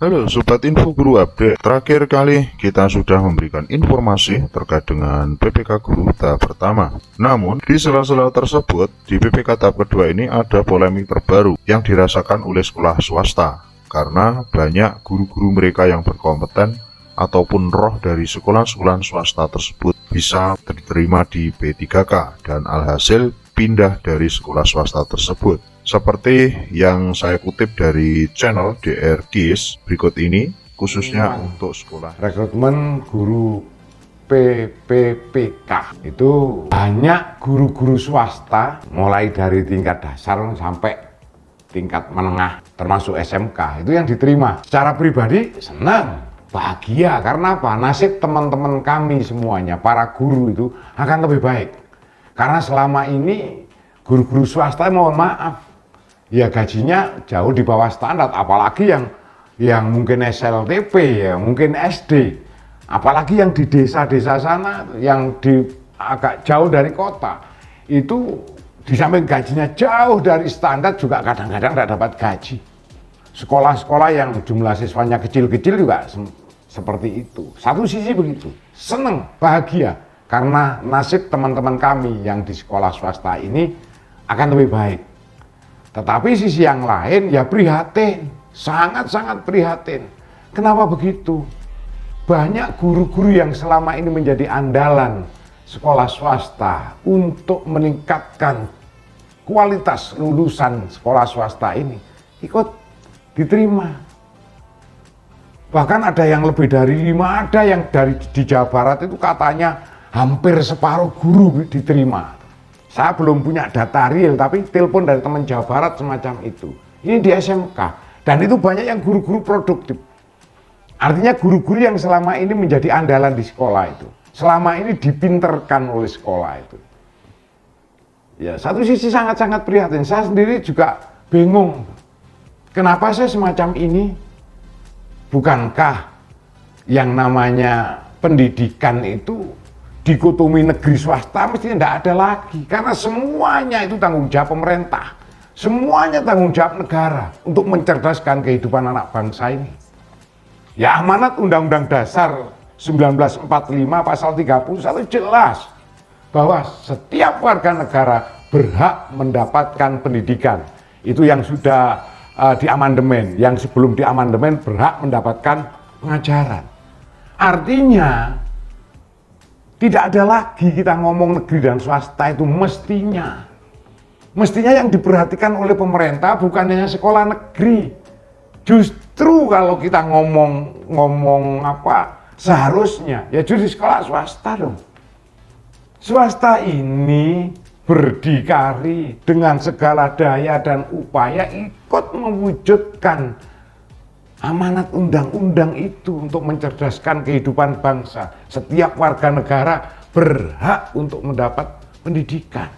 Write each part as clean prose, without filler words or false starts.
Halo Sobat Info Guru Update. Terakhir kali kita sudah memberikan informasi terkait dengan PPK Guru tahap pertama. Namun di sela-sela tersebut, di PPK tahap kedua ini ada polemik terbaru yang dirasakan oleh sekolah swasta. Karena banyak guru-guru mereka yang berkompeten ataupun roh dari sekolah-sekolah swasta tersebut bisa diterima di P3K dan alhasil pindah dari sekolah swasta tersebut. Seperti yang saya kutip dari channel DR Kis berikut ini, khususnya untuk sekolah rekrutmen guru PPPK. Itu banyak guru-guru swasta mulai dari tingkat dasar sampai tingkat menengah termasuk SMK itu yang diterima. Secara pribadi senang, bahagia, karena apa? Nasib teman-teman kami semuanya, para guru itu akan lebih baik. Karena selama ini guru-guru swasta, mohon maaf, ya gajinya jauh di bawah standar, apalagi yang mungkin SLTP, ya mungkin SD, apalagi yang di desa-desa sana, yang di agak jauh dari kota, itu di samping gajinya jauh dari standar juga kadang-kadang tidak dapat gaji. Sekolah-sekolah yang jumlah siswanya kecil-kecil juga seperti itu. Satu sisi begitu, senang, bahagia, karena nasib teman-teman kami yang di sekolah swasta ini akan lebih baik. Tetapi sisi yang lain ya prihatin, sangat-sangat prihatin. Kenapa begitu? Banyak guru-guru yang selama ini menjadi andalan sekolah swasta untuk meningkatkan kualitas lulusan sekolah swasta ini ikut diterima. Bahkan ada yang lebih dari 5, ada yang di Jawa Barat itu katanya hampir separuh guru diterima. Saya belum punya data real, tapi telepon dari teman Jawa Barat semacam itu. Ini di SMK, dan itu banyak yang guru-guru produktif. Artinya guru-guru yang selama ini menjadi andalan di sekolah itu, selama ini dipinterkan oleh sekolah itu. Ya, satu sisi sangat-sangat prihatin. Saya sendiri juga bingung. Kenapa saya semacam ini? Bukankah yang namanya pendidikan itu dikotomi negeri swasta mestinya tidak ada lagi, karena semuanya itu tanggung jawab pemerintah, semuanya tanggung jawab negara untuk mencerdaskan kehidupan anak bangsa ini. Ya, amanat Undang-Undang Dasar 1945 pasal 31 jelas bahwa setiap warga negara berhak mendapatkan pendidikan. Itu yang sudah di amandemen, yang sebelum di amandemen berhak mendapatkan pengajaran. Artinya tidak ada lagi kita ngomong negeri dan swasta itu mestinya. Mestinya yang diperhatikan oleh pemerintah bukan hanya sekolah negeri. Justru kalau kita ngomong apa seharusnya ya justru sekolah swasta dong. Swasta ini berdikari dengan segala daya dan upaya ikut mewujudkan amanat undang-undang itu untuk mencerdaskan kehidupan bangsa. Setiap warga negara berhak untuk mendapat pendidikan.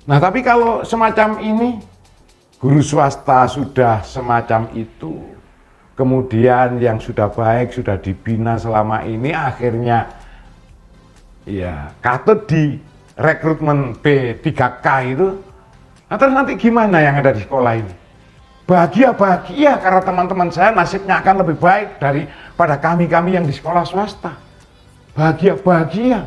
Nah, tapi kalau semacam ini, guru swasta sudah semacam itu, kemudian yang sudah baik, sudah dibina selama ini, akhirnya ya katut di rekrutmen P3K itu. Nah, terus nanti gimana yang ada di sekolah ini? Bahagia karena teman-teman saya nasibnya akan lebih baik daripada kami-kami yang di sekolah swasta. Bahagia.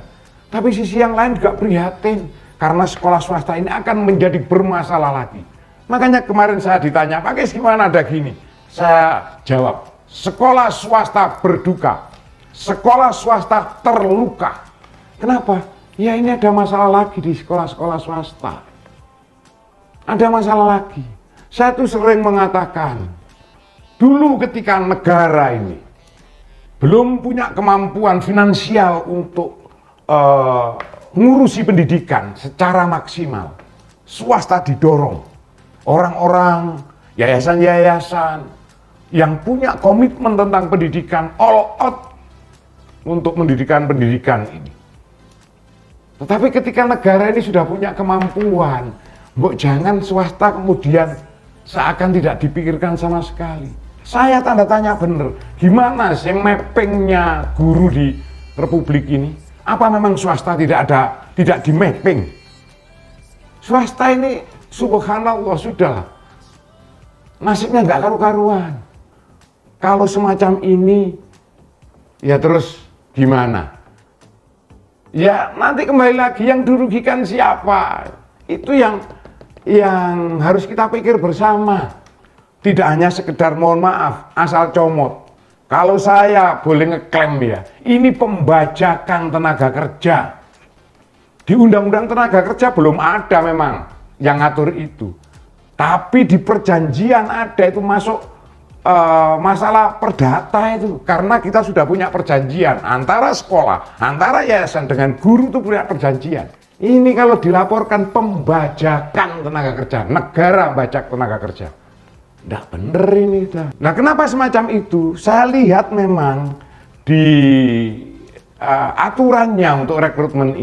Tapi sisi yang lain juga prihatin karena sekolah swasta ini akan menjadi bermasalah lagi. Makanya kemarin saya ditanya, Pak Kis gimana ada gini? Saya jawab, sekolah swasta berduka, sekolah swasta terluka. Kenapa? Ya ini ada masalah lagi di sekolah-sekolah swasta. Ada masalah lagi. Saya tuh sering mengatakan, dulu ketika negara ini belum punya kemampuan finansial untuk ngurusi pendidikan secara maksimal, swasta didorong. Orang-orang, yayasan-yayasan yang punya komitmen tentang pendidikan all out untuk pendidikan ini. Tetapi ketika negara ini sudah punya kemampuan, jangan swasta kemudian seakan tidak dipikirkan sama sekali. Saya tanda tanya bener, gimana sih mappingnya guru di Republik ini? Apa memang swasta tidak di mapping? Swasta ini subhanallah sudah nasibnya nggak karu-karuan. Kalau semacam ini, ya terus gimana? Ya nanti kembali lagi yang dirugikan siapa? Itu yang harus kita pikir bersama. Tidak hanya sekedar mohon maaf, asal comot. Kalau saya boleh ngeklaim ya, ini pembajakan tenaga kerja. Di Undang-Undang Tenaga Kerja belum ada memang yang ngatur itu. Tapi di perjanjian ada itu masuk masalah perdata itu. Karena kita sudah punya perjanjian antara sekolah, antara yayasan dengan guru itu punya perjanjian. Ini kalau dilaporkan pembajakan tenaga kerja, negara bajak tenaga kerja. Nggak bener ini. Nah kenapa semacam itu? Saya lihat memang di aturannya untuk rekrutmen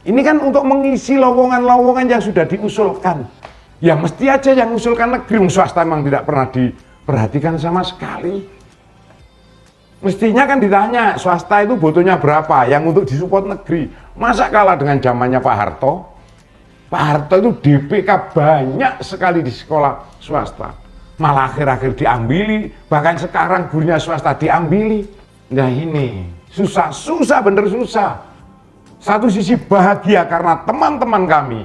ini kan untuk mengisi lowongan-lowongan yang sudah diusulkan. Ya mesti aja yang usulkan negeri, swasta memang tidak pernah diperhatikan sama sekali. Mestinya kan ditanya, swasta itu butuhnya berapa yang untuk disupport negeri. Masa kalah dengan zamannya Pak Harto? Pak Harto itu DPK banyak sekali di sekolah swasta. Malah akhir-akhir diambili, bahkan sekarang gurunya swasta diambili. Nah ini, susah bener susah. Satu sisi bahagia karena teman-teman kami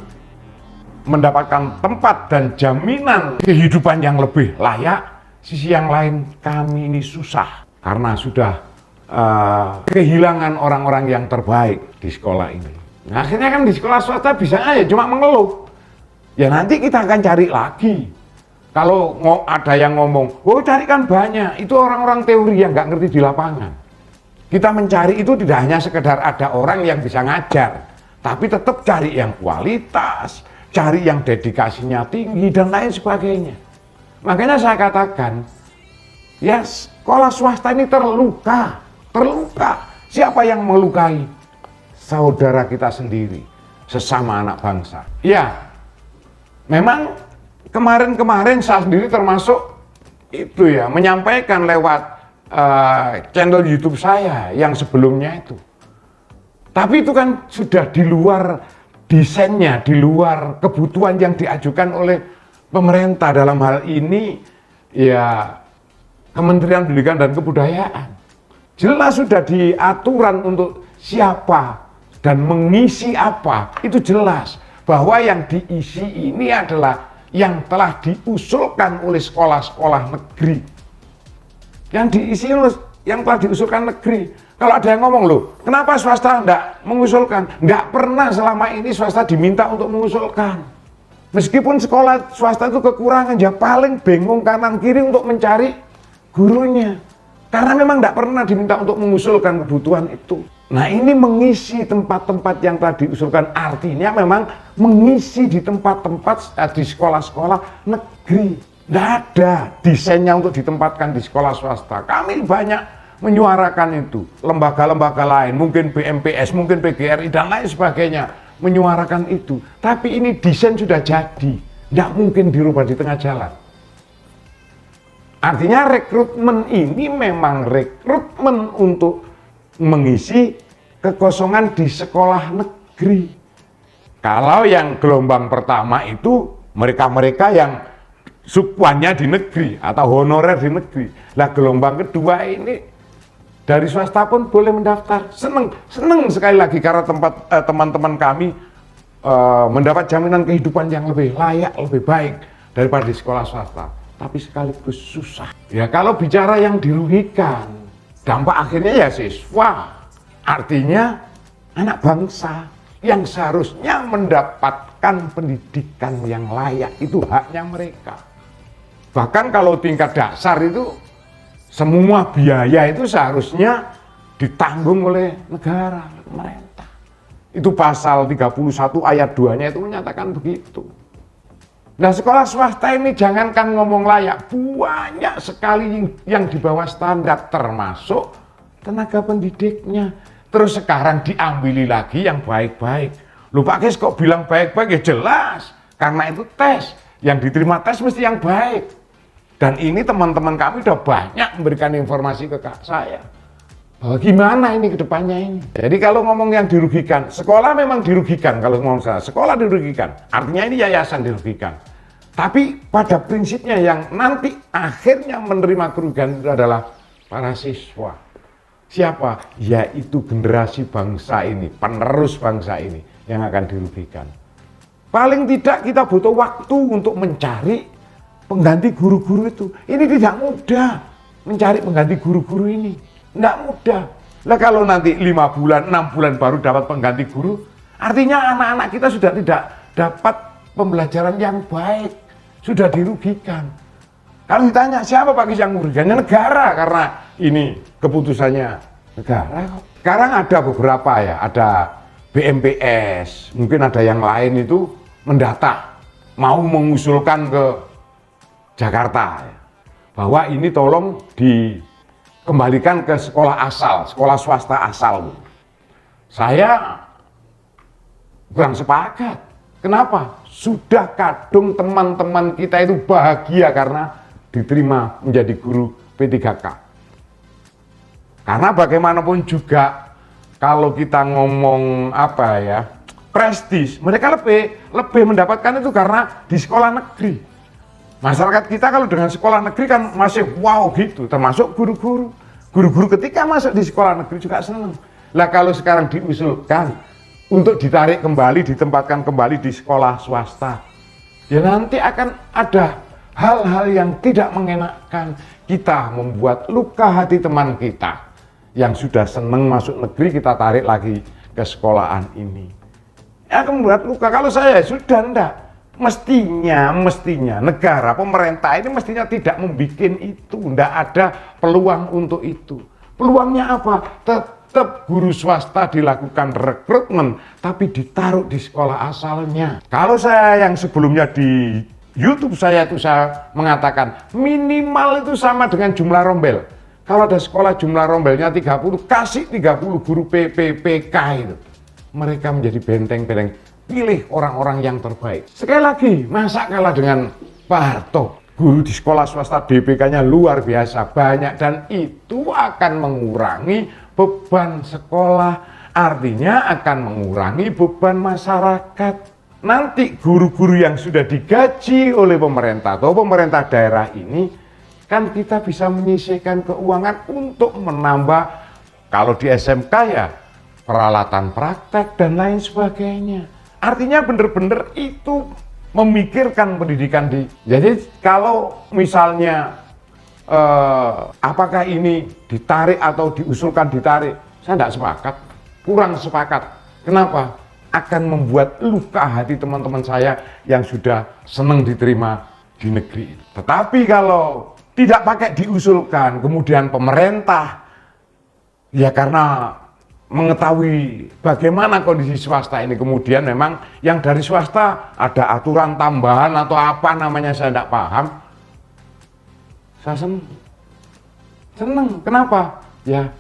mendapatkan tempat dan jaminan kehidupan yang lebih layak. Sisi yang lain kami ini susah karena sudah kehilangan orang-orang yang terbaik di sekolah ini. Nah, akhirnya kan di sekolah swasta bisa aja cuma mengeluh. Ya nanti kita akan cari lagi. Kalau ada yang ngomong, oh carikan banyak, itu orang-orang teori yang nggak ngerti di lapangan. Kita mencari itu tidak hanya sekedar ada orang yang bisa ngajar, tapi tetap cari yang kualitas, cari yang dedikasinya tinggi, dan lain sebagainya. Makanya saya katakan, ya sekolah swasta ini terluka. Siapa yang melukai? Saudara kita sendiri, sesama anak bangsa. Ya, memang kemarin saya sendiri termasuk itu ya, menyampaikan lewat channel YouTube saya yang sebelumnya itu. Tapi itu kan sudah di luar desainnya, di luar kebutuhan yang diajukan oleh pemerintah. Dalam hal ini ya Kementerian Pendidikan dan Kebudayaan. Jelas sudah diaturan untuk siapa dan mengisi apa. Itu jelas bahwa yang diisi ini adalah yang telah diusulkan oleh sekolah-sekolah negeri. Yang diisi yang telah diusulkan negeri. Kalau ada yang ngomong, loh, kenapa swasta enggak mengusulkan? Enggak pernah selama ini swasta diminta untuk mengusulkan. Meskipun sekolah swasta itu kekurangan, ya paling bingung kanan kiri untuk mencari gurunya. Karena memang enggak pernah diminta untuk mengusulkan kebutuhan itu. Nah ini mengisi tempat-tempat yang telah diusulkan, artinya memang mengisi di tempat-tempat di sekolah-sekolah negeri. Tidak ada desainnya untuk ditempatkan di sekolah swasta. Kami banyak menyuarakan itu. Lembaga-lembaga lain, mungkin BMPS, mungkin PGRI, dan lain sebagainya. Menyuarakan itu. Tapi ini desain sudah jadi. Tidak mungkin dirubah di tengah jalan. Artinya rekrutmen ini memang rekrutmen untuk mengisi kekosongan di sekolah negeri. Kalau yang gelombang pertama itu mereka-mereka yang subwannya di negeri atau honorer di negeri. Lah gelombang kedua ini dari swasta pun boleh mendaftar. Seneng sekali lagi karena teman-teman kami mendapat jaminan kehidupan yang lebih layak, lebih baik daripada di sekolah swasta. Tapi sekaligus susah. Ya kalau bicara yang dirugikan, dampak akhirnya ya siswa. Artinya anak bangsa yang seharusnya mendapatkan pendidikan yang layak, itu haknya mereka. Bahkan kalau tingkat dasar itu semua biaya itu seharusnya ditanggung oleh negara, pemerintah. Itu pasal 31 ayat 2-nya itu menyatakan begitu. Nah sekolah swasta ini jangankan ngomong layak, banyak sekali yang di bawah standar termasuk tenaga pendidiknya. Terus sekarang diambili lagi yang baik-baik. Loh Pak Kes kok bilang baik-baik? Ya jelas, karena itu tes. Yang diterima tes mesti yang baik. Dan ini teman-teman kami udah banyak memberikan informasi ke saya. Bahwa gimana ini ke depannya ini. Jadi kalau ngomong yang dirugikan, sekolah memang dirugikan. Kalau ngomong saya, sekolah dirugikan. Artinya ini yayasan dirugikan. Tapi pada prinsipnya yang nanti akhirnya menerima kerugian itu adalah para siswa. Siapa? Yaitu generasi bangsa ini, penerus bangsa ini yang akan dirugikan. Paling tidak kita butuh waktu untuk mencari pengganti guru-guru itu. Ini tidak mudah mencari pengganti guru-guru ini. Tidak mudah. Lah kalau nanti 5 bulan, 6 bulan baru dapat pengganti guru, artinya anak-anak kita sudah tidak dapat pembelajaran yang baik, sudah dirugikan. Kalau ditanya siapa Pak Kis yang merugikannya? Negara, karena ini keputusannya negara. Sekarang ada beberapa ya, ada BMPS, mungkin ada yang lain itu mendata, mau mengusulkan ke Jakarta ya, bahwa ini tolong dikembalikan ke sekolah asal, sekolah swasta asal. Saya kurang sepakat. Kenapa? Sudah kadung teman-teman kita itu bahagia karena diterima menjadi guru P3K. Karena bagaimanapun juga kalau kita ngomong apa ya, prestis, mereka lebih mendapatkan itu karena di sekolah negeri. Masyarakat kita kalau dengan sekolah negeri kan masih wow gitu, termasuk guru-guru. Guru-guru ketika masuk di sekolah negeri juga senang. Lah kalau sekarang diusulkan untuk ditarik kembali, ditempatkan kembali di sekolah swasta, ya nanti akan ada hal-hal yang tidak mengenakan. Kita membuat luka hati teman kita yang sudah senang masuk negeri, kita tarik lagi ke sekolahan ini. Akan membuat luka. Kalau saya sudah enggak. Mestinya negara, pemerintah ini mestinya tidak membuat itu. Enggak ada peluang untuk itu. Peluangnya apa? Tetap guru swasta dilakukan rekrutmen, tapi ditaruh di sekolah asalnya. Kalau saya yang sebelumnya di YouTube saya itu saya mengatakan minimal itu sama dengan jumlah rombel. Kalau ada sekolah jumlah rombelnya 30, kasih 30 guru PPK itu. Mereka menjadi benteng-benteng, pilih orang-orang yang terbaik. Sekali lagi, masa kalah dengan Pak Harto? Guru di sekolah swasta DPK-nya luar biasa banyak dan itu akan mengurangi beban sekolah, artinya akan mengurangi beban masyarakat. Nanti guru-guru yang sudah digaji oleh pemerintah atau pemerintah daerah ini, kan kita bisa menyisihkan keuangan untuk menambah, kalau di SMK ya, peralatan praktek dan lain sebagainya. Artinya benar-benar itu memikirkan pendidikan di. Jadi kalau misalnya apakah ini ditarik atau diusulkan ditarik, saya tidak sepakat, kurang sepakat. Kenapa? Akan membuat luka hati teman-teman saya yang sudah senang diterima di negeri. Tetapi kalau tidak pakai diusulkan, kemudian pemerintah ya karena mengetahui bagaimana kondisi swasta ini, kemudian memang yang dari swasta ada aturan tambahan atau apa namanya saya tidak paham. Saya senang. Kenapa? Ya,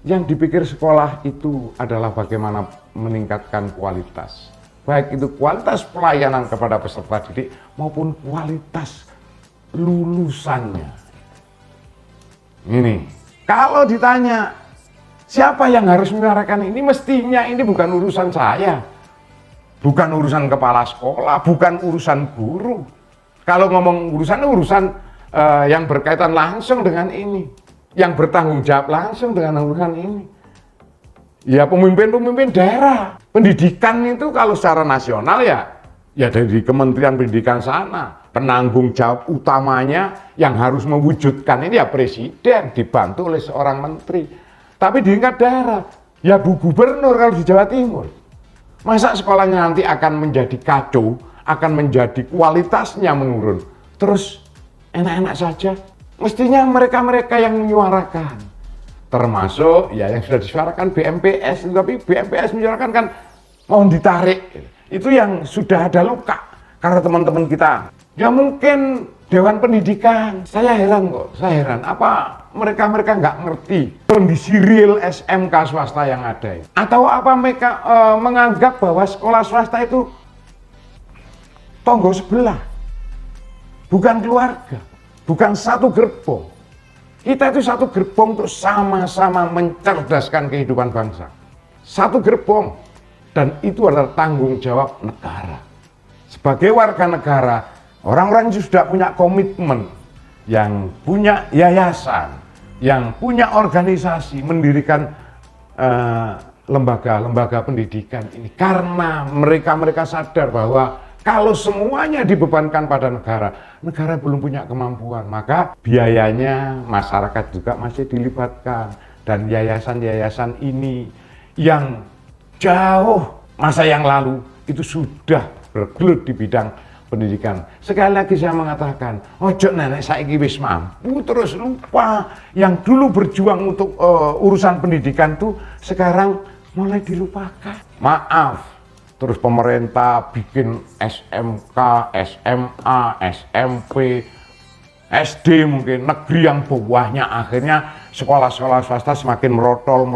yang dipikir sekolah itu adalah bagaimana meningkatkan kualitas. Baik itu kualitas pelayanan kepada peserta didik maupun kualitas lulusannya. Ini, kalau ditanya siapa yang harus menyuarakan ini, mestinya ini bukan urusan saya. Bukan urusan kepala sekolah, bukan urusan guru. Kalau ngomong urusan yang berkaitan langsung dengan ini. Yang bertanggung jawab langsung dengan urusan ini. Ya pemimpin-pemimpin daerah. Pendidikan itu kalau secara nasional ya dari Kementerian Pendidikan sana. Penanggung jawab utamanya yang harus mewujudkan ini ya presiden, dibantu oleh seorang menteri. Tapi di tingkat daerah, ya Bu Gubernur kalau di Jawa Timur. Masa sekolahnya nanti akan menjadi kacau, akan menjadi kualitasnya menurun. Terus enak-enak saja. Mestinya mereka-mereka yang menyuarakan. Termasuk ya yang sudah disuarakan BMPS, tapi BMPS menyuarakan kan mohon ditarik. Itu yang sudah ada luka. Karena teman-teman kita, ya mungkin Dewan Pendidikan, saya heran kok, apa mereka nggak ngerti kondisi real SMK swasta yang ada. Atau apa mereka menganggap bahwa sekolah swasta itu tonggo sebelah, bukan keluarga, bukan satu gerbong. Kita itu satu gerbong untuk sama-sama mencerdaskan kehidupan bangsa. Satu gerbong, dan itu adalah tanggung jawab negara. Sebagai warga negara, Orang-orang yang sudah punya komitmen, yang punya yayasan, yang punya organisasi, mendirikan lembaga-lembaga pendidikan ini. Karena mereka sadar bahwa kalau semuanya dibebankan pada negara, negara belum punya kemampuan, maka biayanya masyarakat juga masih dilibatkan. Dan yayasan-yayasan ini yang jauh masa yang lalu itu sudah bergelut di bidang pendidikan. Sekali lagi saya mengatakan, ojo nenek saiki wis mampu terus lupa yang dulu berjuang untuk urusan pendidikan tuh sekarang mulai dilupakan. Maaf, terus pemerintah bikin SMK, SMA, SMP, SD mungkin negeri yang bawahnya, akhirnya sekolah-sekolah swasta semakin merotol,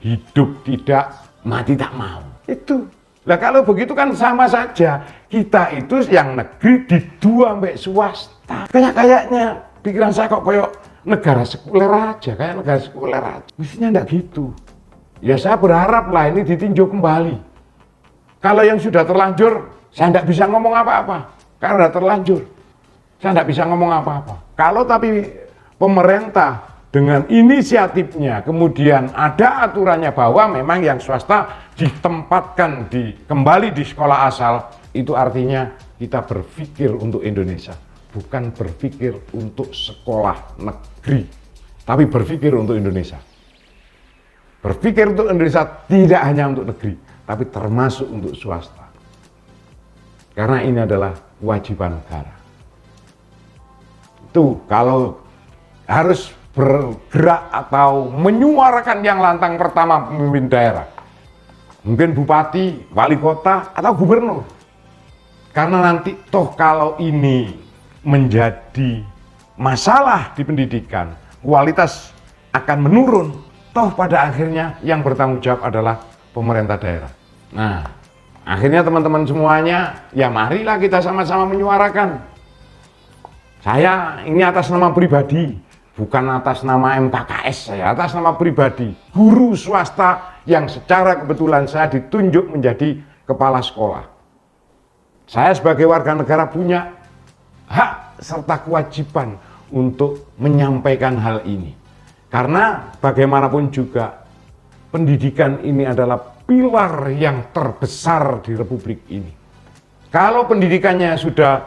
hidup tidak mati tak mau. Itu. Nah kalau begitu kan sama saja, kita itu yang negeri didua sampai swasta. Kayaknya pikiran saya kok kayak negara sekuler aja, kayak negara sekuler aja. Mestinya enggak gitu. Ya saya berharap lah ini ditinjau kembali. Kalau yang sudah terlanjur, saya enggak bisa ngomong apa-apa. Karena sudah terlanjur, saya enggak bisa ngomong apa-apa. Kalau tapi pemerintah dengan inisiatifnya, kemudian ada aturannya bahwa memang yang swasta ditempatkan kembali di sekolah asal, itu artinya kita berpikir untuk Indonesia, bukan berpikir untuk sekolah negeri, tapi berpikir untuk Indonesia. Berpikir untuk Indonesia tidak hanya untuk negeri, tapi termasuk untuk swasta. Karena ini adalah kewajiban negara. Itu kalau harus bergerak atau menyuarakan yang lantang pertama pemimpin daerah. Mungkin bupati, wali kota, atau gubernur. Karena nanti toh kalau ini menjadi masalah di pendidikan, kualitas akan menurun. Toh pada akhirnya yang bertanggung jawab adalah pemerintah daerah. Nah, akhirnya teman-teman semuanya, ya marilah kita sama-sama menyuarakan. Saya ini atas nama pribadi, bukan atas nama MKKS saya, atas nama pribadi, guru swasta yang secara kebetulan saya ditunjuk menjadi kepala sekolah. Saya sebagai warga negara punya hak serta kewajiban untuk menyampaikan hal ini. Karena bagaimanapun juga pendidikan ini adalah pilar yang terbesar di Republik ini. Kalau pendidikannya sudah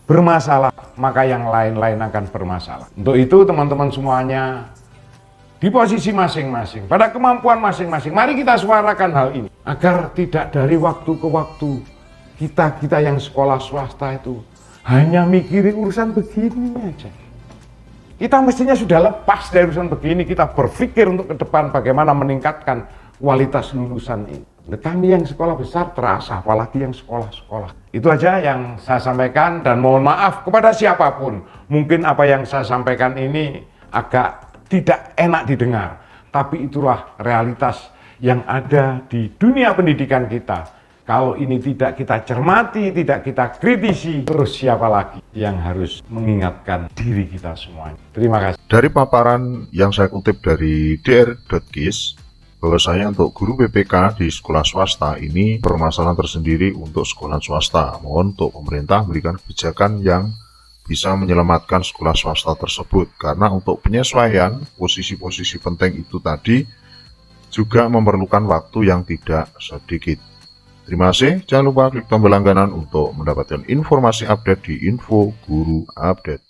bermasalah, maka yang lain-lain akan bermasalah. Untuk itu teman-teman semuanya, di posisi masing-masing, pada kemampuan masing-masing, mari kita suarakan hal ini. Agar tidak dari waktu ke waktu, kita yang sekolah swasta itu hanya mikirin urusan begini aja. Kita mestinya sudah lepas dari urusan begini, kita berpikir untuk ke depan bagaimana meningkatkan kualitas lulusan ini. Kami yang sekolah besar terasa, apalagi yang sekolah-sekolah. Itu aja yang saya sampaikan dan mohon maaf kepada siapapun. Mungkin apa yang saya sampaikan ini agak tidak enak didengar. Tapi itulah realitas yang ada di dunia pendidikan kita. Kalau ini tidak kita cermati, tidak kita kritisi, terus siapa lagi yang harus mengingatkan diri kita semuanya. Terima kasih. Dari paparan yang saya kutip dari dr.kis, bahwasanya untuk guru BPK di sekolah swasta ini permasalahan tersendiri untuk sekolah swasta. Mohon untuk pemerintah berikan kebijakan yang bisa menyelamatkan sekolah swasta tersebut. Karena untuk penyesuaian posisi-posisi penting itu tadi juga memerlukan waktu yang tidak sedikit. Terima kasih, jangan lupa klik tombol langganan untuk mendapatkan informasi update di Info Guru Update.